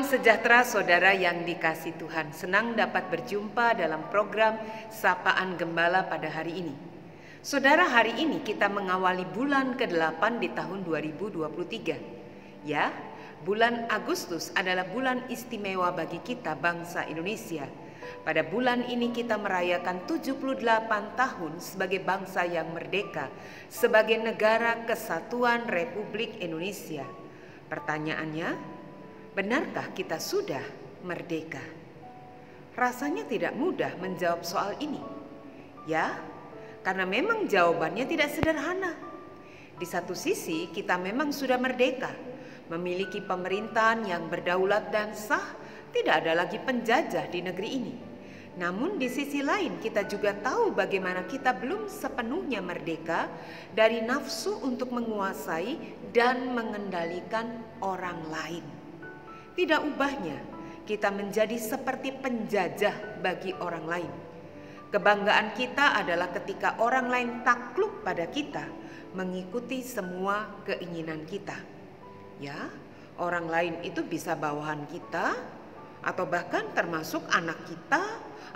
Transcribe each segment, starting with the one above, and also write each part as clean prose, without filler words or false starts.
Salam sejahtera saudara yang dikasihi Tuhan. Senang dapat berjumpa dalam program Sapaan Gembala pada hari ini. Saudara, hari ini kita mengawali bulan ke-8 di tahun 2023. Ya, bulan Agustus adalah bulan istimewa bagi kita bangsa Indonesia. Pada bulan ini kita merayakan 78 tahun sebagai bangsa yang merdeka, sebagai negara kesatuan Republik Indonesia. Pertanyaannya, benarkah kita sudah merdeka? Rasanya tidak mudah menjawab soal ini. Ya, karena memang jawabannya tidak sederhana. Di satu sisi kita memang sudah merdeka, memiliki pemerintahan yang berdaulat dan sah, tidak ada lagi penjajah di negeri ini. Namun di sisi lain kita juga tahu bagaimana kita belum sepenuhnya merdeka dari nafsu untuk menguasai dan mengendalikan orang lain. Tidak ubahnya, kita menjadi seperti penjajah bagi orang lain. Kebanggaan kita adalah ketika orang lain takluk pada kita, mengikuti semua keinginan kita. Ya, orang lain itu bisa bawahan kita, atau bahkan termasuk anak kita,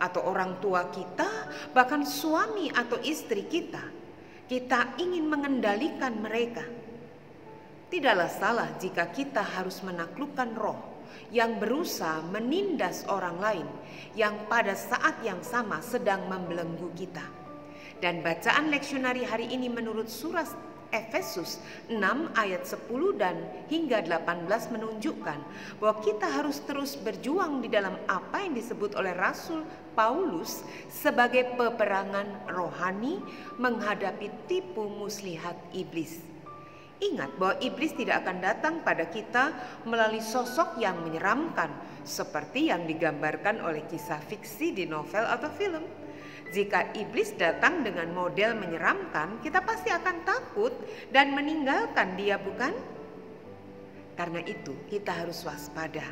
atau orang tua kita, bahkan suami atau istri kita. Kita ingin mengendalikan mereka. Tidaklah salah jika kita harus menaklukkan roh yang berusaha menindas orang lain yang pada saat yang sama sedang membelenggu kita. Dan bacaan leksionari hari ini menurut surat Efesus 6 ayat 10 dan hingga 18 menunjukkan bahwa kita harus terus berjuang di dalam apa yang disebut oleh Rasul Paulus sebagai peperangan rohani menghadapi tipu muslihat iblis. Ingat bahwa iblis tidak akan datang pada kita melalui sosok yang menyeramkan seperti yang digambarkan oleh kisah fiksi di novel atau film. Jika iblis datang dengan model menyeramkan, kita pasti akan takut dan meninggalkan dia, bukan? Karena itu kita harus waspada.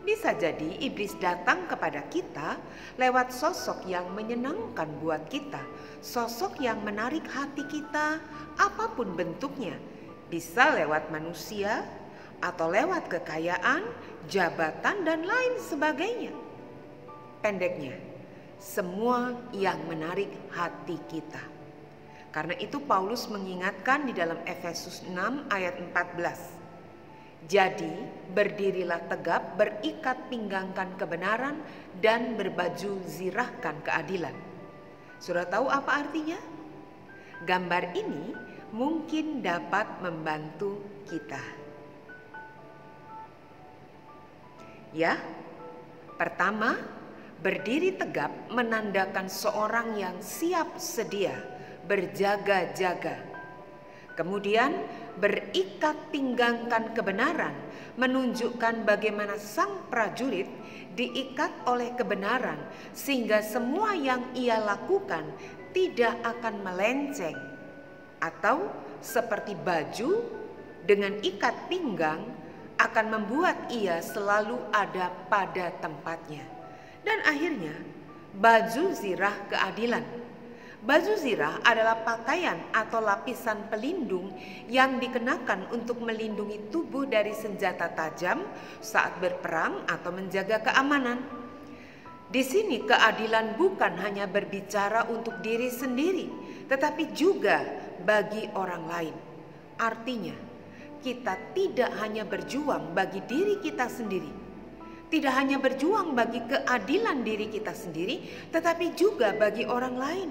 Bisa jadi iblis datang kepada kita lewat sosok yang menyenangkan buat kita, sosok yang menarik hati kita apapun bentuknya. Bisa lewat manusia atau lewat kekayaan, jabatan, dan lain sebagainya. Pendeknya, semua yang menarik hati kita. Karena itu Paulus mengingatkan di dalam Efesus 6 ayat 14. Jadi berdirilah tegap, berikat pinggangkan kebenaran, dan berbaju zirahkan keadilan. Sudah tahu apa artinya? Gambar ini mungkin dapat membantu kita. Ya, pertama, berdiri tegap menandakan seorang yang siap sedia, berjaga-jaga. Kemudian, berikat pinggangkan kebenaran menunjukkan bagaimana sang prajurit diikat oleh kebenaran sehingga semua yang ia lakukan tidak akan melenceng. Atau seperti baju dengan ikat pinggang akan membuat ia selalu ada pada tempatnya. Dan akhirnya baju zirah keadilan. Baju zirah adalah pakaian atau lapisan pelindung yang dikenakan untuk melindungi tubuh dari senjata tajam saat berperang atau menjaga keamanan. Di sini keadilan bukan hanya berbicara untuk diri sendiri, tetapi juga bagi orang lain. Artinya, kita tidak hanya berjuang bagi diri kita sendiri, tidak hanya berjuang bagi keadilan diri kita sendiri, tetapi juga bagi orang lain.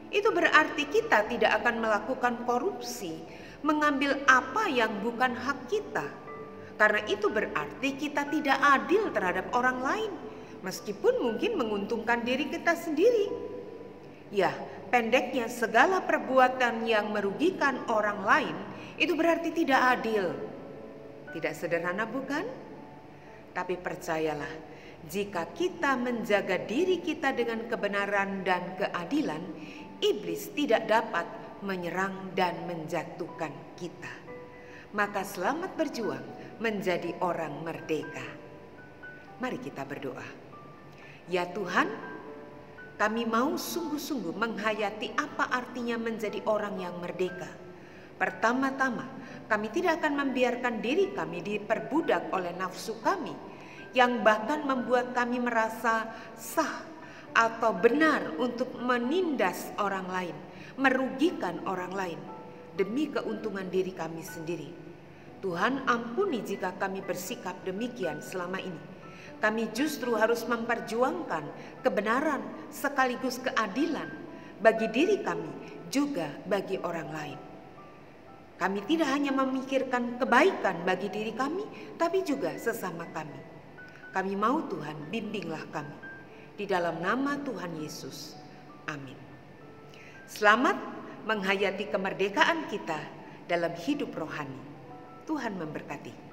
Itu berarti kita tidak akan melakukan korupsi, mengambil apa yang bukan hak kita. Karena itu berarti kita tidak adil terhadap orang lain, meskipun mungkin menguntungkan diri kita sendiri. Ya, pendeknya segala perbuatan yang merugikan orang lain itu berarti tidak adil. Tidak sederhana, bukan? Tapi percayalah, jika kita menjaga diri kita dengan kebenaran dan keadilan, iblis tidak dapat menyerang dan menjatuhkan kita. Maka selamat berjuang menjadi orang merdeka. Mari kita berdoa. Ya Tuhan, kami mau sungguh-sungguh menghayati apa artinya menjadi orang yang merdeka. Pertama-tama, kami tidak akan membiarkan diri kami diperbudak oleh nafsu kami, yang bahkan membuat kami merasa sah atau benar untuk menindas orang lain, merugikan orang lain demi keuntungan diri kami sendiri. Tuhan ampuni jika kami bersikap demikian selama ini. Kami justru harus memperjuangkan kebenaran sekaligus keadilan bagi diri kami juga bagi orang lain. Kami tidak hanya memikirkan kebaikan bagi diri kami, tapi juga sesama kami. Kami mau Tuhan bimbinglah kami. Di dalam nama Tuhan Yesus. Amin. Selamat menghayati kemerdekaan kita dalam hidup rohani. Tuhan memberkati.